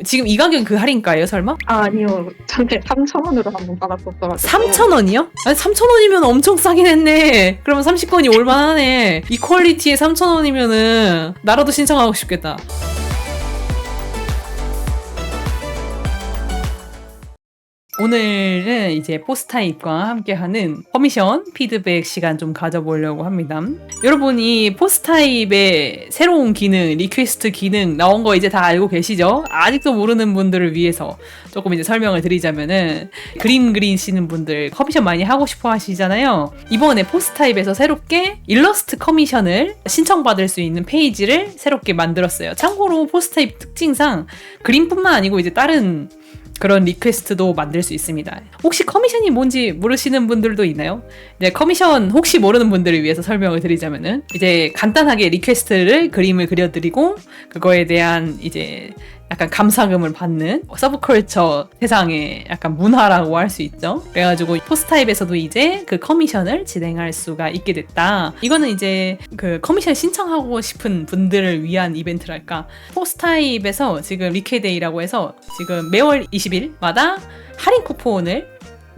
지금 이 가격은 그 할인가예요, 설마? 아니요. 전에 3,000원으로 한번 받았었더라고요. 3,000원이요? 아니 3,000원이면 엄청 싸긴 했네. 그러면 30건이 올만하네. 이 퀄리티에 3,000원이면은 나라도 신청하고 싶겠다. 오늘은 이제 포스타입과 함께하는 커미션 피드백 시간 좀 가져보려고 합니다. 여러분 이 포스타입의 새로운 기능, 리퀘스트 기능 나온 거 이제 다 알고 계시죠? 아직도 모르는 분들을 위해서 조금 이제 설명을 드리자면은 그림 그리시는 분들 커미션 많이 하고 싶어 하시잖아요. 이번에 포스타입에서 새롭게 일러스트 커미션을 신청받을 수 있는 페이지를 새롭게 만들었어요. 참고로 포스타입 특징상 그림뿐만 아니고 이제 다른 그런 리퀘스트도 만들 수 있습니다. 혹시 커미션이 뭔지 모르시는 분들도 있나요? 네, 커미션 혹시 모르는 분들을 위해서 설명을 드리자면은 이제 간단하게 리퀘스트를 그림을 그려드리고 그거에 대한 이제 약간 감사금을 받는 서브컬처 세상의 약간 문화라고 할 수 있죠. 그래가지고 포스타입에서도 이제 그 커미션을 진행할 수가 있게 됐다. 이거는 이제 그 커미션 신청하고 싶은 분들을 위한 이벤트랄까. 포스타입에서 지금 리케데이라고 해서 지금 매월 20일마다 할인 쿠폰을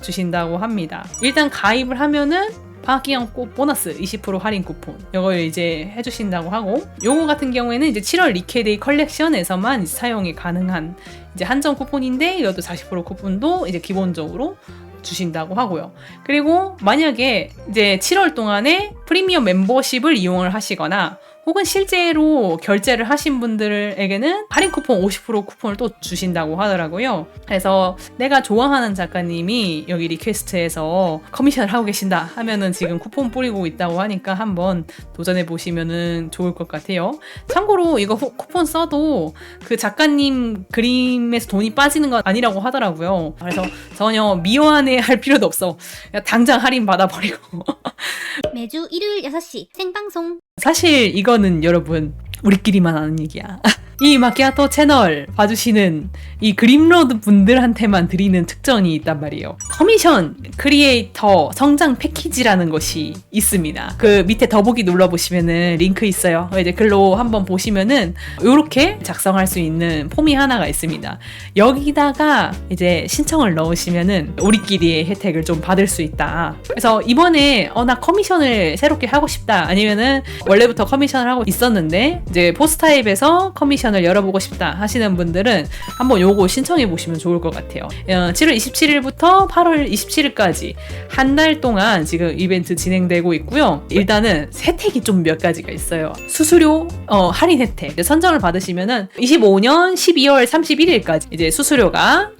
주신다고 합니다. 일단 가입을 하면은 방학기간 꼭 보너스 20% 할인 쿠폰 이걸 이제 해주신다고 하고, 요거 같은 경우에는 이제 7월 리케데이 컬렉션에서만 사용이 가능한 이제 한정 쿠폰인데 이것도 40% 쿠폰도 이제 기본적으로 주신다고 하고요. 그리고 만약에 이제 7월 동안에 프리미엄 멤버십을 이용을 하시거나 혹은 실제로 결제를 하신 분들에게는 할인 쿠폰 50% 쿠폰을 또 주신다고 하더라고요. 그래서 내가 좋아하는 작가님이 여기 리퀘스트에서 커미션을 하고 계신다 하면은 지금 쿠폰 뿌리고 있다고 하니까 한번 도전해 보시면은 좋을 것 같아요. 참고로 이거 쿠폰 써도 그 작가님 그림에서 돈이 빠지는 건 아니라고 하더라고요. 그래서 전혀 미워하네 할 필요도 없어. 그냥 당장 할인 받아버리고 매주 일요일 6시 생방송. 사실 이거는 여러분 우리끼리만 아는 얘기야. 이 마키아토 채널 봐주시는 이 그림러드 분들한테만 드리는 특전이 있단 말이에요. 커미션 크리에이터 성장 패키지라는 것이 있습니다. 그 밑에 더보기 눌러보시면은 링크 있어요. 이제 글로 한번 보시면은 이렇게 작성할 수 있는 폼이 하나가 있습니다. 여기다가 이제 신청을 넣으시면은 우리끼리의 혜택을 좀 받을 수 있다. 그래서 이번에 나 커미션을 새롭게 하고 싶다, 아니면은 원래부터 커미션을 하고 있었는데 이제 포스타입에서 커미션 열어보고 싶다 하시는 분들은 한번 요거 신청해 보시면 좋을 것 같아요. 7월 27일부터 8월 27일까지 한 달 동안 지금 이벤트 진행되고 있고요. 일단은 혜택이 좀 몇 가지가 있어요. 수수료 할인 혜택 선정을 받으시면은 25년 12월 31일까지 이제 수수료가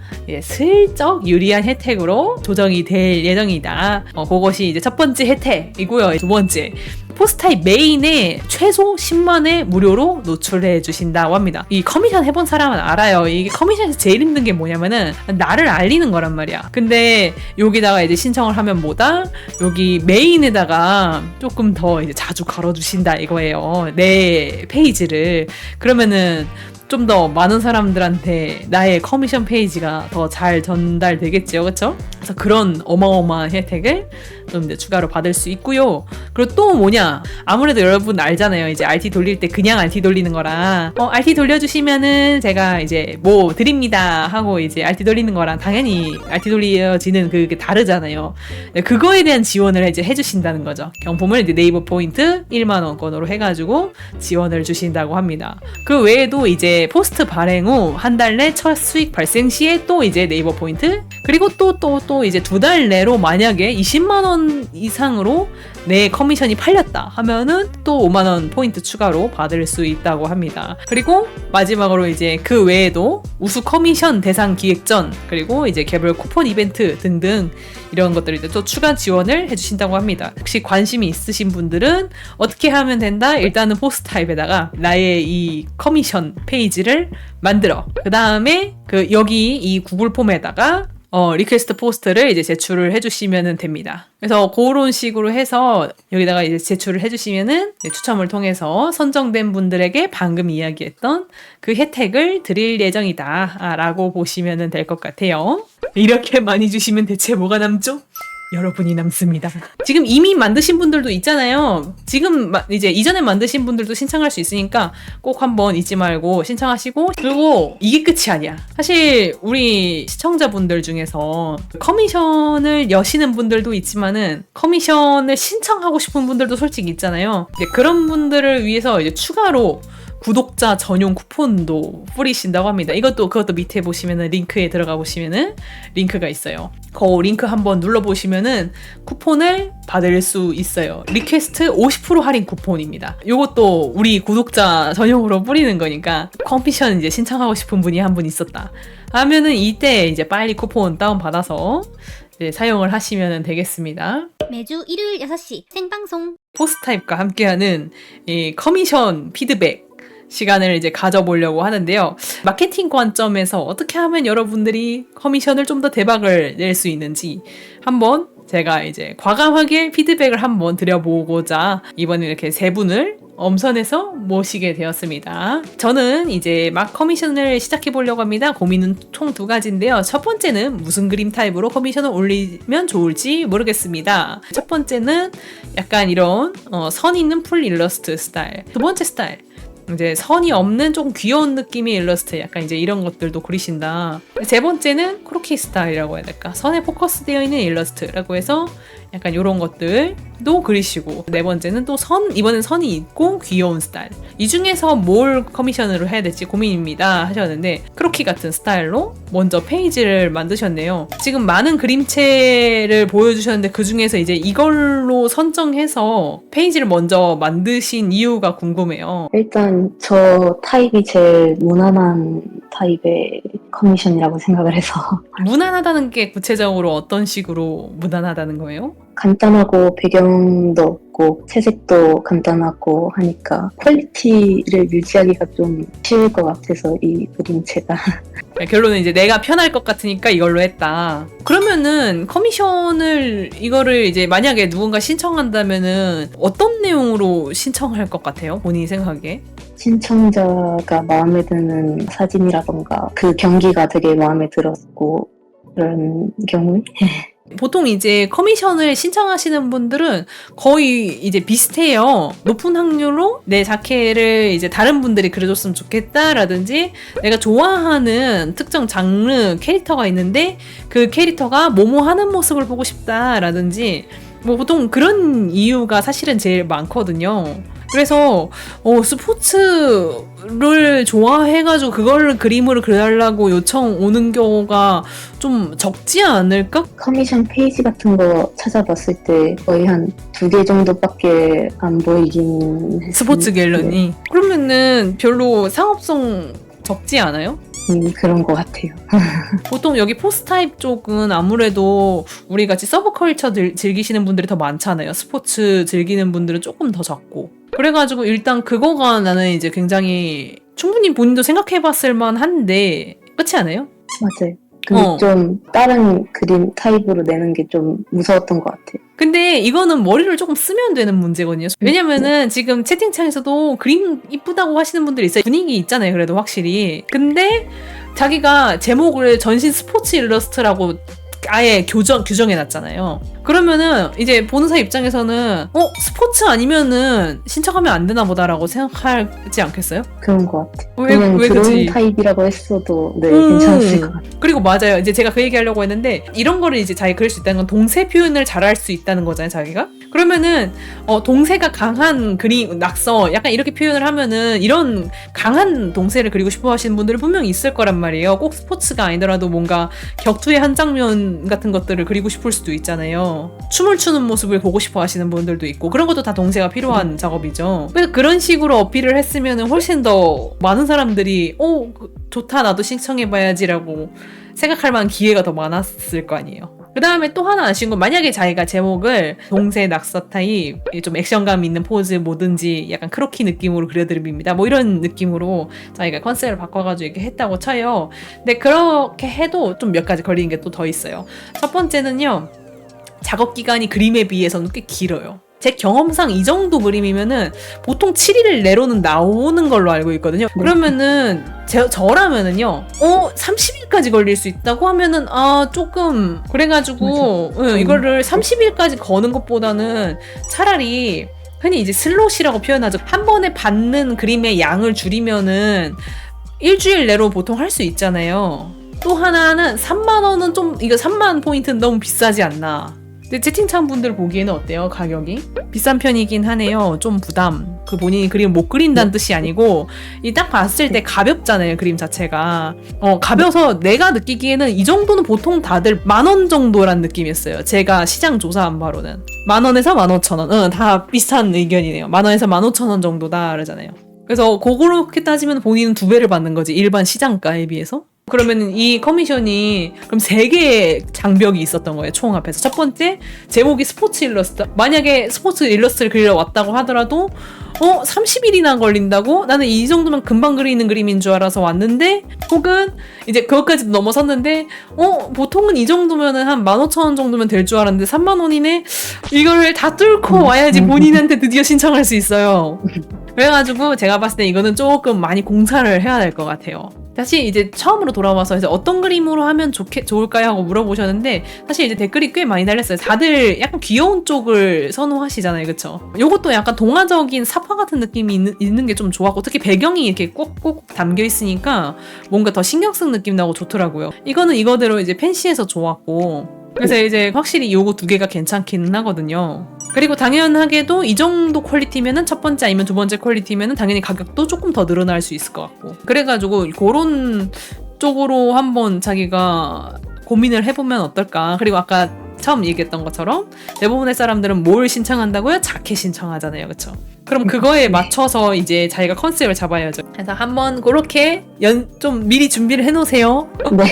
슬쩍 유리한 혜택으로 조정이 될 예정이다. 그것이 이제 첫 번째 혜택이고요. 두 번째, 포스타입 메인에 최소 10만회 무료로 노출해 주신다고 합니다. 이 커미션 해본 사람은 알아요. 이게 커미션에서 제일 힘든 게 뭐냐면은 나를 알리는 거란 말이야. 근데 여기다가 이제 신청을 하면 뭐다? 여기 메인에다가 조금 더 이제 자주 걸어주신다 이거예요. 내 페이지를. 그러면은 좀 더 많은 사람들한테 나의 커미션 페이지가 더 잘 전달되겠죠, 그렇죠? 그래서 그런 어마어마한 혜택을 좀 이제 추가로 받을 수 있고요. 그리고 또 뭐냐? 아무래도 여러분 알잖아요. 이제 RT 돌릴 때 그냥 RT 돌리는 거랑 RT 돌려주시면은 제가 이제 뭐 드립니다 하고 이제 RT 돌리는 거랑 당연히 RT 돌려지는 그게 다르잖아요. 그거에 대한 지원을 이제 해주신다는 거죠. 경품을 이제 네이버 포인트 1만 원권으로 해가지고 지원을 주신다고 합니다. 그 외에도 이제 포스트 발행 후 한 달 내 첫 수익 발생 시에 또 이제 네이버 포인트, 그리고 또 이제 2달 내로 만약에 20만 원 이상으로 내 커미션이 팔렸다 하면은 또 5만 원 포인트 추가로 받을 수 있다고 합니다. 그리고 마지막으로 이제 그 외에도 우수 커미션 대상 기획전, 그리고 이제 개별 쿠폰 이벤트 등등 이런 것들을 이제 또 추가 지원을 해주신다고 합니다. 혹시 관심이 있으신 분들은 어떻게 하면 된다? 일단은 포스타입에다가 나의 이 커미션 페이지를 만들어, 그 다음에 그 여기 이 구글 폼에다가 리퀘스트 포스트를 이제 제출을 해주시면 됩니다. 그래서 그런 식으로 해서 여기다가 이제 제출을 해주시면은 추첨을 통해서 선정된 분들에게 방금 이야기했던 그 혜택을 드릴 예정이다 라고 보시면 될 것 같아요. 이렇게 많이 주시면 대체 뭐가 남죠? 여러분이 남습니다. 지금 이미 만드신 분들도 있잖아요. 지금 이제 이전에 만드신 분들도 신청할 수 있으니까 꼭 한번 잊지 말고 신청하시고, 그리고 이게 끝이 아니야. 사실 우리 시청자분들 중에서 커미션을 여시는 분들도 있지만은 커미션을 신청하고 싶은 분들도 솔직히 있잖아요. 그런 분들을 위해서 이제 추가로 구독자 전용 쿠폰도 뿌리신다고 합니다. 그것도 밑에 보시면은 링크에 들어가 보시면은 링크가 있어요. 그 링크 한번 눌러보시면은 쿠폰을 받을 수 있어요. 리퀘스트 50% 할인 쿠폰입니다. 이것도 우리 구독자 전용으로 뿌리는 거니까 커미션 이제 신청하고 싶은 분이 한 분 있었다 하면은 이때 이제 빨리 쿠폰 다운받아서 이제 사용을 하시면 되겠습니다. 매주 일요일 6시 생방송. 포스타입과 함께하는 이 커미션 피드백 시간을 이제 가져보려고 하는데요. 마케팅 관점에서 어떻게 하면 여러분들이 커미션을 좀 더 대박을 낼 수 있는지 한번 제가 이제 과감하게 피드백을 한번 드려보고자 이번에 이렇게 세 분을 엄선해서 모시게 되었습니다. 저는 이제 막 커미션을 시작해 보려고 합니다. 고민은 총 2가지인데요. 첫 번째는 무슨 그림 타입으로 커미션을 올리면 좋을지 모르겠습니다. 첫 번째는 약간 이런 선 있는 풀 일러스트 스타일. 두 번째 스타일, 이제 선이 없는 조금 귀여운 느낌의 일러스트, 약간 이제 이런 것들도 그리신다. 세 번째는 크로키 스타일이라고 해야 될까? 선에 포커스되어 있는 일러스트라고 해서 약간 이런 것들도 그리시고, 네 번째는 또 이번엔 선이 있고 귀여운 스타일. 이 중에서 뭘 커미션으로 해야 될지 고민입니다 하셨는데, 크로키 같은 스타일로 먼저 페이지를 만드셨네요. 지금 많은 그림체를 보여주셨는데 그 중에서 이제 이걸로 선정해서 페이지를 먼저 만드신 이유가 궁금해요. 일단 저 타입이 제일 무난한 타입의 커미션이라고 생각을 해서 무난하다는 게 구체적으로 어떤 식으로 무난하다는 거예요? 간단하고 배경도 없고 채색도 간단하고 하니까 퀄리티를 유지하기가 좀 쉬울 것 같아서 이 그림체가. 결론은 이제 내가 편할 것 같으니까 이걸로 했다. 그러면은 커미션을 이거를 이제 만약에 누군가 신청한다면은 어떤 내용으로 신청할 것 같아요? 본인이 생각하기에? 신청자가 마음에 드는 사진이라던가 그 경기가 되게 마음에 들었고 그런 경우에 보통 이제 커미션을 신청하시는 분들은 거의 이제 비슷해요. 높은 확률로 내 자켓을 이제 다른 분들이 그려줬으면 좋겠다라든지, 내가 좋아하는 특정 장르 캐릭터가 있는데 그 캐릭터가 뭐뭐 하는 모습을 보고 싶다라든지, 뭐 보통 그런 이유가 사실은 제일 많거든요. 그래서 스포츠를 좋아해가지고 그걸 그림으로 그려달라고 요청 오는 경우가 좀 적지 않을까? 커미션 페이지 같은 거 찾아봤을 때 거의 한 2개 정도밖에 안 보이긴 했어요. 스포츠 갤러니. 그러면은 별로 상업성 적지 않아요? 그런 것 같아요. 보통 여기 포스타입 쪽은 아무래도 우리 같이 서브컬처 즐기시는 분들이 더 많잖아요. 스포츠 즐기는 분들은 조금 더 적고. 그래가지고 일단 그거가 나는 이제 굉장히 충분히 본인도 생각해봤을 만한데, 그렇지 않아요? 맞아요. 근데 좀 다른 그림 타입으로 내는 게 좀 무서웠던 것 같아요. 근데 이거는 머리를 조금 쓰면 되는 문제거든요. 왜냐면은 지금 채팅창에서도 그림 이쁘다고 하시는 분들이 있어요. 분위기 있잖아요, 그래도 확실히. 근데 자기가 제목을 전신 스포츠 일러스트라고 아예 규정해놨잖아요. 그러면은 이제 보는 사람 입장에서는 스포츠 아니면은 신청하면 안 되나 보다라고 생각하지 않겠어요? 그런 것 같아요. 그냥 드론 그치? 타입이라고 했어도 괜찮았을 것 같아요. 그리고 맞아요. 이제 제가 그 얘기하려고 했는데, 이런 거를 이제 자기 그릴 수 있다는 건 동세 표현을 잘할 수 있다는 거잖아요, 자기가. 그러면은 동세가 강한 그림, 낙서 약간 이렇게 표현을 하면은 이런 강한 동세를 그리고 싶어 하시는 분들은 분명히 있을 거란 말이에요. 꼭 스포츠가 아니더라도 뭔가 격투의 한 장면 같은 것들을 그리고 싶을 수도 있잖아요. 춤을 추는 모습을 보고 싶어 하시는 분들도 있고, 그런 것도 다 동세가 필요한 작업이죠. 그래서 그런 식으로 어필을 했으면 훨씬 더 많은 사람들이 좋다, 나도 신청해봐야지라고 생각할 만한 기회가 더 많았을 거 아니에요. 그 다음에 또 하나 아쉬운 건, 만약에 자기가 제목을 동세 낙서 타입, 좀 액션감 있는 포즈 뭐든지 약간 크로키 느낌으로 그려드립니다, 뭐 이런 느낌으로 자기가 컨셉을 바꿔가지고 이렇게 했다고 쳐요. 근데 그렇게 해도 좀 몇 가지 걸리는 게 또 더 있어요. 첫 번째는요, 작업 기간이 그림에 비해서는 꽤 길어요. 제 경험상 이 정도 그림이면은 보통 7일 내로는 나오는 걸로 알고 있거든요. 그러면은 저라면은요 30일까지 걸릴 수 있다고 하면은 조금 그래가지고 이거를 30일까지 거는 것보다는 차라리 흔히 이제 슬롯이라고 표현하죠. 한 번에 받는 그림의 양을 줄이면은 일주일 내로 보통 할 수 있잖아요. 또 하나는 3만 원은 좀 이거 3만 포인트는 너무 비싸지 않나. 근데 채팅창 분들 보기에는 어때요? 가격이? 비싼 편이긴 하네요. 좀 부담. 그 본인이 그림 못 그린다는 뜻이 아니고 이 딱 봤을 때 가볍잖아요. 그림 자체가. 가벼워서 내가 느끼기에는 이 정도는 보통 다들 10,000원 정도란 느낌이었어요. 제가 시장 조사한 바로는. 10,000원에서 15,000원. 다 비슷한 의견이네요. 10,000원에서 15,000원 정도다 그러잖아요. 그래서 그렇게 따지면 본인은 2배를 받는 거지. 일반 시장가에 비해서. 그러면 이 커미션이 그럼 3개의 장벽이 있었던 거예요. 총 앞에서. 첫 번째, 제목이 스포츠 일러스트. 만약에 스포츠 일러스트를 그리러 왔다고 하더라도 30일이나 걸린다고? 나는 이 정도면 금방 그리는 그림인 줄 알아서 왔는데, 혹은 이제 그것까지도 넘어섰는데 보통은 이 정도면은 한 15,000원 정도면 될 줄 알았는데 3만 원이네? 이걸 다 뚫고 와야지 본인한테 드디어 신청할 수 있어요. 그래가지고 제가 봤을 때 이거는 조금 많이 공사를 해야 될 것 같아요. 다시 이제 처음으로 돌아와서 이제 어떤 그림으로 하면 좋을까요? 하고 물어보셨는데 사실 이제 댓글이 꽤 많이 달렸어요. 다들 약간 귀여운 쪽을 선호하시잖아요. 그쵸? 요것도 약간 동화적인 사파 같은 느낌이 있는 게 좀 좋았고 특히 배경이 이렇게 꼭꼭 담겨 있으니까 뭔가 더 신경 쓴 느낌 나고 좋더라고요. 이거는 이거대로 이제 팬시해서 좋았고 그래서 이제 확실히 요거 2개가 괜찮기는 하거든요. 그리고 당연하게도 이 정도 퀄리티면은 첫 번째 아니면 두 번째 퀄리티면은 당연히 가격도 조금 더 늘어날 수 있을 것 같고 그래가지고 그런 쪽으로 한번 자기가 고민을 해보면 어떨까. 그리고 아까 처음 얘기했던 것처럼 대부분의 사람들은 뭘 신청한다고요? 자켓 신청하잖아요. 그쵸? 그럼 그거에 맞춰서 이제 자기가 컨셉을 잡아야죠. 그래서 한번 그렇게 좀 미리 준비를 해놓으세요. 네,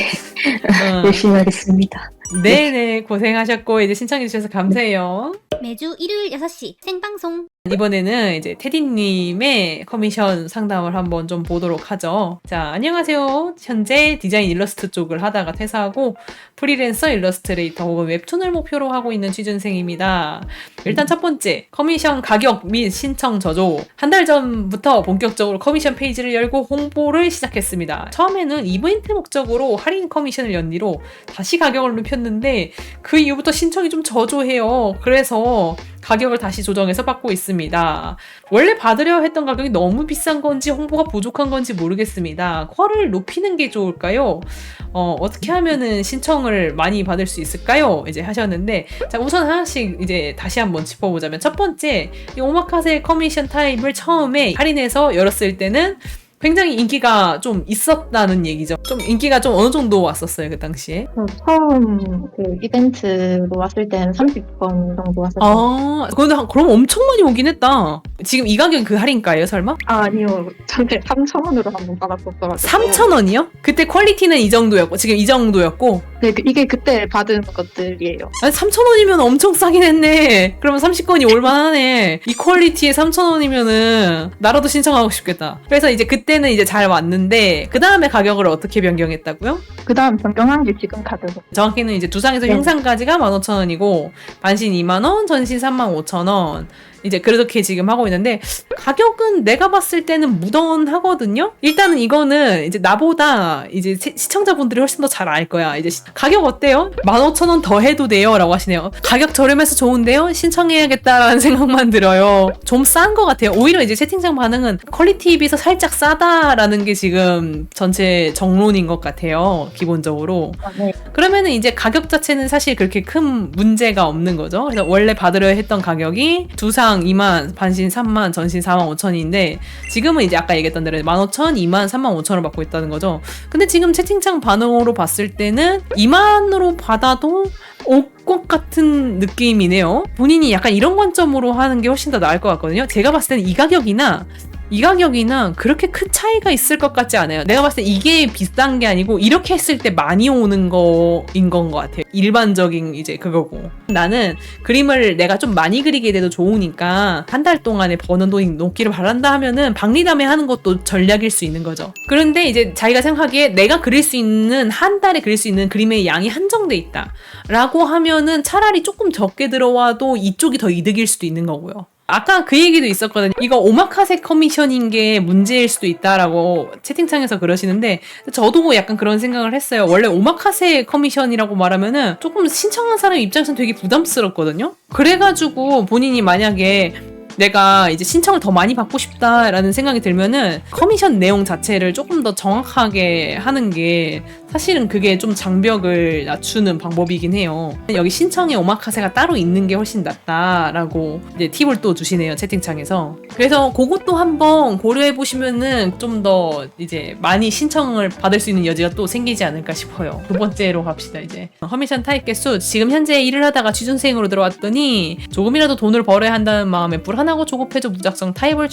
열심히 하겠습니다. 네네, 고생하셨고 이제 신청해주셔서 감사해요. 매주 일요일 6시 생방송. 이번에는 이제 테디님의 커미션 상담을 한번 좀 보도록 하죠. 자, 안녕하세요. 현재 디자인 일러스트 쪽을 하다가 퇴사하고 프리랜서 일러스트레이터 혹은 웹툰을 목표로 하고 있는 취준생입니다. 일단 첫 번째, 커미션 가격 및 신청 저조. 한 달 전부터 본격적으로 커미션 페이지를 열고 홍보를 시작했습니다. 처음에는 이벤트 목적으로 할인 커미션을 연 뒤로 다시 가격을 높였는데 그 이후부터 신청이 좀 저조해요. 그래서 가격을 다시 조정해서 받고 있습니다. 원래 받으려 했던 가격이 너무 비싼 건지 홍보가 부족한 건지 모르겠습니다. 퀄을 높이는 게 좋을까요? 어떻게 하면은 신청을 많이 받을 수 있을까요? 이제 하셨는데, 자, 우선 하나씩 이제 다시 한번 짚어보자면, 첫 번째, 이 오마카세 커미션 타입을 처음에 할인해서 열었을 때는 굉장히 인기가 좀 있었다는 얘기죠. 좀 인기가 좀 어느 정도 왔었어요, 그 당시에? 처음 그 이벤트로 왔을 때는 30건 정도 왔었어요. 근데 그럼 엄청 많이 오긴 했다. 지금 이 가격은 그 할인가예요, 설마? 아니요. 전에 3,000원으로 한번 받았었어가지고. 3,000원이요? 그때 퀄리티는 이 정도였고, 지금 이 정도였고. 네, 이게 그때 받은 것들이에요. 아니, 3,000원이면 엄청 싸긴 했네. 그러면 30건이 올만하네. 이 퀄리티에 3,000원이면은 나라도 신청하고 싶겠다. 그래서 이제 그때는 이제 잘 왔는데 그 다음에 가격을 어떻게 변경했다고요? 그 다음 변경한 게 지금 카드로. 정확히는 이제 두상에서 흉상까지가 15,000원이고 반신 20,000원, 전신 35,000원. 이제 그렇게 지금 하고 있는데 가격은 내가 봤을 때는 무던하거든요. 일단은 이거는 이제 나보다 이제 시청자분들이 훨씬 더 잘 알 거야. 이제 가격 어때요? 15,000원 더 해도 돼요? 라고 하시네요. 가격 저렴해서 좋은데요? 신청해야겠다라는 생각만 들어요. 좀 싼 것 같아요. 오히려 이제 채팅창 반응은 퀄리티에 비해서 살짝 싸다라는 게 지금 전체 정론인 것 같아요. 기본적으로. 네. 그러면은 이제 가격 자체는 사실 그렇게 큰 문제가 없는 거죠. 그래서 원래 받으려 했던 가격이 두상 2만, 반신 3만, 전신 45,000원인데 지금은 이제 아까 얘기했던 대로 15,000, 2만, 35,000원 받고 있다는 거죠. 근데 지금 채팅창 반응으로 봤을 때는 2만으로 받아도 올 것 같은 느낌이네요. 본인이 약간 이런 관점으로 하는 게 훨씬 더 나을 것 같거든요. 제가 봤을 때는 이 가격이나 이 가격이나 그렇게 큰 차이가 있을 것 같지 않아요. 내가 봤을 때 이게 비싼 게 아니고 이렇게 했을 때 많이 오는 거인 건 것 같아요. 일반적인 이제 그거고. 나는 그림을 내가 좀 많이 그리게 돼도 좋으니까 한 달 동안에 버는 돈이 높기를 바란다 하면은 박리담회 하는 것도 전략일 수 있는 거죠. 그런데 이제 자기가 생각하기에 내가 그릴 수 있는 한 달에 그릴 수 있는 그림의 양이 한정돼 있다 라고 하면은 차라리 조금 적게 들어와도 이쪽이 더 이득일 수도 있는 거고요. 아까 그 얘기도 있었거든요. 이거 오마카세 커미션인 게 문제일 수도 있다라고 채팅창에서 그러시는데 저도 약간 그런 생각을 했어요. 원래 오마카세 커미션이라고 말하면은 조금 신청한 사람 입장에서는 되게 부담스럽거든요. 그래가지고 본인이 만약에 내가 이제 신청을 더 많이 받고 싶다라는 생각이 들면은 커미션 내용 자체를 조금 더 정확하게 하는 게 사실은 그게 좀 장벽을 낮추는 방법이긴 해요. 여기 신청에 오마카세가 따로 있는 게 훨씬 낫다라고 이제 팁을 또 주시네요, 채팅창에서. 그래서 그것도 한번 고려해 보시면은 좀 더 이제 많이 신청을 받을 수 있는 여지가 또 생기지 않을까 싶어요. 두 번째로 갑시다, 이제. 커미션 타입 개수. 지금 현재 일을 하다가 취준생으로 들어왔더니 조금이라도 돈을 벌어야 한다는 마음에 불안하고 조급해져 무작정 타입을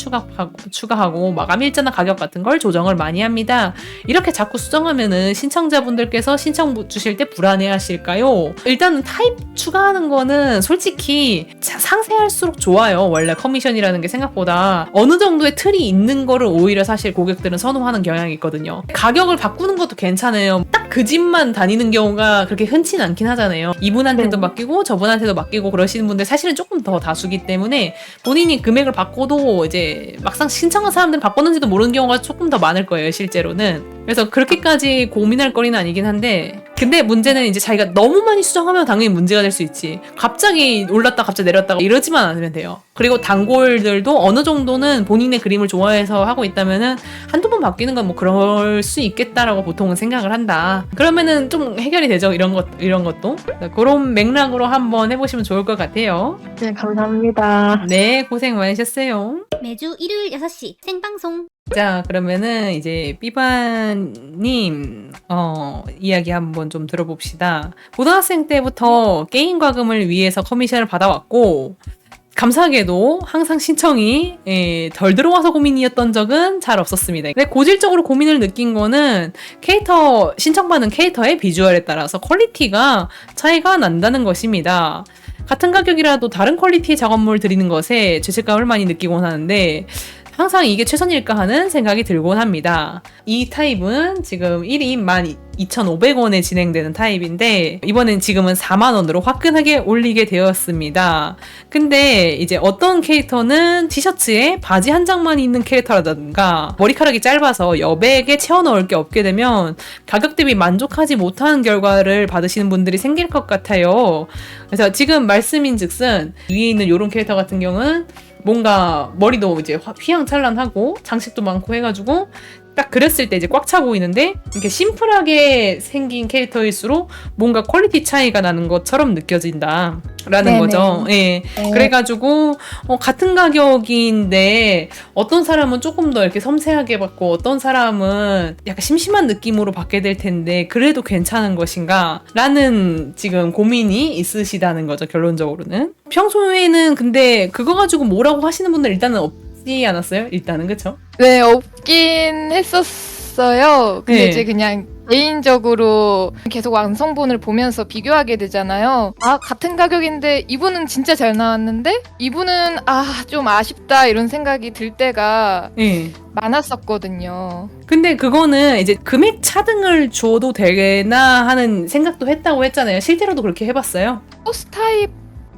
추가하고 마감 일자나 가격 같은 걸 조정을 많이 합니다. 이렇게 자꾸 수정하면은 신청자분들께서 신청 주실 때 불안해 하실까요? 일단은 타입 추가하는 거는 솔직히 상세할수록 좋아요. 원래 커미션이라는 게 생각보다 어느 정도의 틀이 있는 거를 오히려 사실 고객들은 선호하는 경향이 있거든요. 가격을 바꾸는 것도 괜찮아요. 딱 그 집만 다니는 경우가 그렇게 흔치는 않긴 하잖아요. 이분한테도 맡기고 저분한테도 맡기고 그러시는 분들 사실은 조금 더 다수기 때문에 본인이 금액을 바꿔도 이제 막상 신청한 사람들은 바꿨는지도 모르는 경우가 조금 더 많을 거예요, 실제로는. 그래서 그렇게까지 고민할 거리는 아니긴 한데, 근데 문제는 이제 자기가 너무 많이 수정하면 당연히 문제가 될 수 있지. 갑자기 올랐다 갑자기 내렸다가 이러지만 않으면 돼요. 그리고 단골들도 어느 정도는 본인의 그림을 좋아해서 하고 있다면은 한두 번 바뀌는 건 뭐 그럴 수 있겠다라고 보통은 생각을 한다. 그러면은 좀 해결이 되죠, 이런 것도. 그런 맥락으로 한번 해보시면 좋을 것 같아요. 네, 감사합니다. 네, 고생 많으셨어요. 매주 일요일 6시 생방송. 자, 그러면은 이제 삐바님 이야기 한번 좀 들어봅시다. 고등학생 때부터 게임 과금을 위해서 커미션을 받아왔고 감사하게도 항상 신청이 덜 들어와서 고민이었던 적은 잘 없었습니다. 근데 고질적으로 고민을 느낀 거는 신청받은 캐릭터의 비주얼에 따라서 퀄리티가 차이가 난다는 것입니다. 같은 가격이라도 다른 퀄리티의 작업물을 드리는 것에 죄책감을 많이 느끼곤 하는데 항상 이게 최선일까 하는 생각이 들곤 합니다. 이 타입은 지금 1인 12,500원에 진행되는 타입인데 이번엔 지금은 4만원으로 화끈하게 올리게 되었습니다. 근데 이제 어떤 캐릭터는 티셔츠에 바지 한 장만 있는 캐릭터라든가 머리카락이 짧아서 여백에 채워 넣을 게 없게 되면 가격 대비 만족하지 못하는 결과를 받으시는 분들이 생길 것 같아요. 그래서 지금 말씀인즉슨 위에 있는 이런 캐릭터 같은 경우는 뭔가 머리도 이제 휘황찬란하고 장식도 많고 해가지고 딱 그렸을 때 이제 꽉 차 보이는데 이렇게 심플하게 생긴 캐릭터일수록 뭔가 퀄리티 차이가 나는 것처럼 느껴진다라는 네네. 거죠. 예. 네. 그래가지고 같은 가격인데 어떤 사람은 조금 더 이렇게 섬세하게 받고 어떤 사람은 약간 심심한 느낌으로 받게 될 텐데 그래도 괜찮은 것인가? 라는 지금 고민이 있으시다는 거죠, 결론적으로는. 평소에는 근데 그거 가지고 뭐라고 하시는 분들 일단은 없지 않았어요? 일단은, 그쵸? 네, 없긴 했었어요. 근데 네. 이제 그냥 개인적으로 계속 완성본을 보면서 비교하게 되잖아요. 아, 같은 가격인데 이분은 진짜 잘 나왔는데 이분은 좀 아쉽다 이런 생각이 들 때가 예. 많았었거든요. 근데 그거는 이제 금액 차등을 줘도 되나 하는 생각도 했다고 했잖아요. 실제로도 그렇게 해봤어요? 포스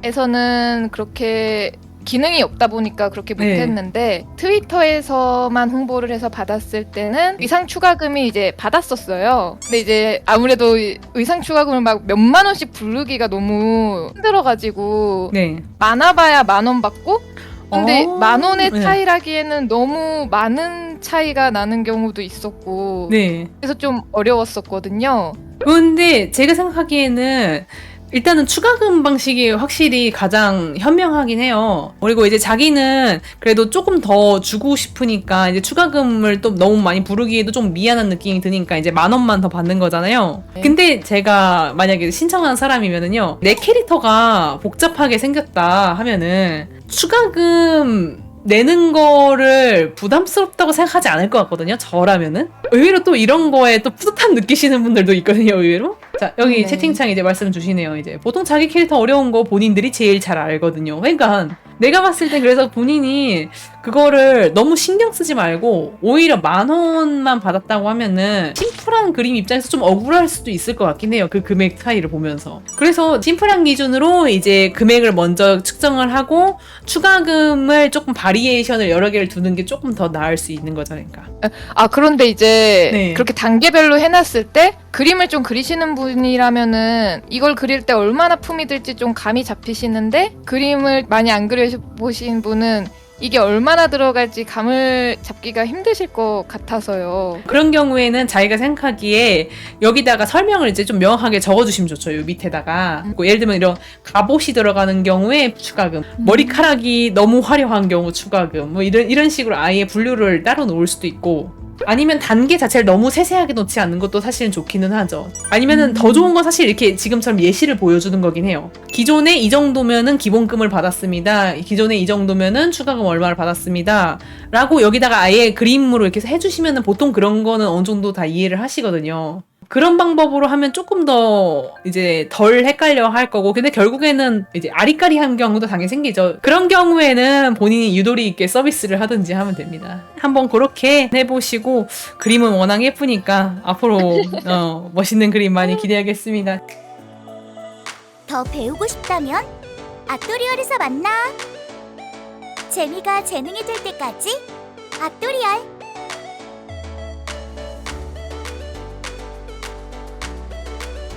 타입에서는 그렇게 기능이 없다 보니까 그렇게 네. 못했는데 트위터에서만 홍보를 해서 받았을 때는 의상 추가금이 이제 받았었어요. 근데 이제 아무래도 의상 추가금을 막 몇만 원씩 부르기가 너무 힘들어가지고 네. 많아봐야 10,000원 받고 근데 10,000원의 네. 차이라기에는 너무 많은 차이가 나는 경우도 있었고 네. 그래서 좀 어려웠었거든요. 근데 제가 생각하기에는 일단은 추가금 방식이 확실히 가장 현명하긴 해요. 그리고 이제 자기는 그래도 조금 더 주고 싶으니까 이제 추가금을 또 너무 많이 부르기에도 좀 미안한 느낌이 드니까 이제 10,000원만 더 받는 거잖아요. 네. 근데 제가 만약에 신청한 사람이면은요, 내 캐릭터가 복잡하게 생겼다 하면은 추가금 내는 거를 부담스럽다고 생각하지 않을 것 같거든요. 저라면은. 의외로 또 이런 거에 또 뿌듯함 느끼시는 분들도 있거든요. 의외로. 자, 여기 네. 채팅창 이제 말씀 주시네요. 이제 보통 자기 캐릭터 어려운 거 본인들이 제일 잘 알거든요. 그러니까 내가 봤을 때 그래서 본인이 그거를 너무 신경 쓰지 말고 오히려 10,000원만 받았다고 하면은 심플한 그림 입장에서 좀 억울할 수도 있을 것 같긴 해요. 그 금액 차이를 보면서. 그래서 심플한 기준으로 이제 금액을 먼저 측정을 하고 추가금을 조금 바리에이션을 여러 개를 두는 게 조금 더 나을 수 있는 거죠. 그러니까. 아, 그런데 이제 네. 그렇게 단계별로 해놨을 때 그림을 좀 그리시는 분이라면은 이걸 그릴 때 얼마나 품이 들지 좀 감이 잡히시는데 그림을 많이 안 그려보신 분은 이게 얼마나 들어갈지 감을 잡기가 힘드실 것 같아서요. 그런 경우에는 자기가 생각하기에 여기다가 설명을 이제 좀 명확하게 적어주시면 좋죠. 요 밑에다가. 예를 들면 이런 갑옷이 들어가는 경우에 추가금, 머리카락이 너무 화려한 경우 추가금, 뭐 이런 식으로 아예 분류를 따로 놓을 수도 있고. 아니면 단계 자체를 너무 세세하게 놓지 않는 것도 사실은 좋기는 하죠. 아니면은 더 좋은 건 사실 이렇게 지금처럼 예시를 보여주는 거긴 해요. 기존에 이 정도면은 기본금을 받았습니다. 기존에 이 정도면은 추가금 얼마를 받았습니다. 라고 여기다가 아예 그림으로 이렇게 해주시면은 보통 그런 거는 어느 정도 다 이해를 하시거든요. 그런 방법으로 하면 조금 더 이제 덜 헷갈려 할 거고, 근데 결국에는 이제 아리까리한 경우도 당연히 생기죠. 그런 경우에는 본인이 유도리 있게 서비스를 하든지 하면 됩니다. 한번 그렇게 해보시고, 그림은 워낙 예쁘니까 앞으로 멋있는 그림 많이 기대하겠습니다. 더 배우고 싶다면 아토리얼에서 만나. 재미가 재능이 될 때까지 아토리얼.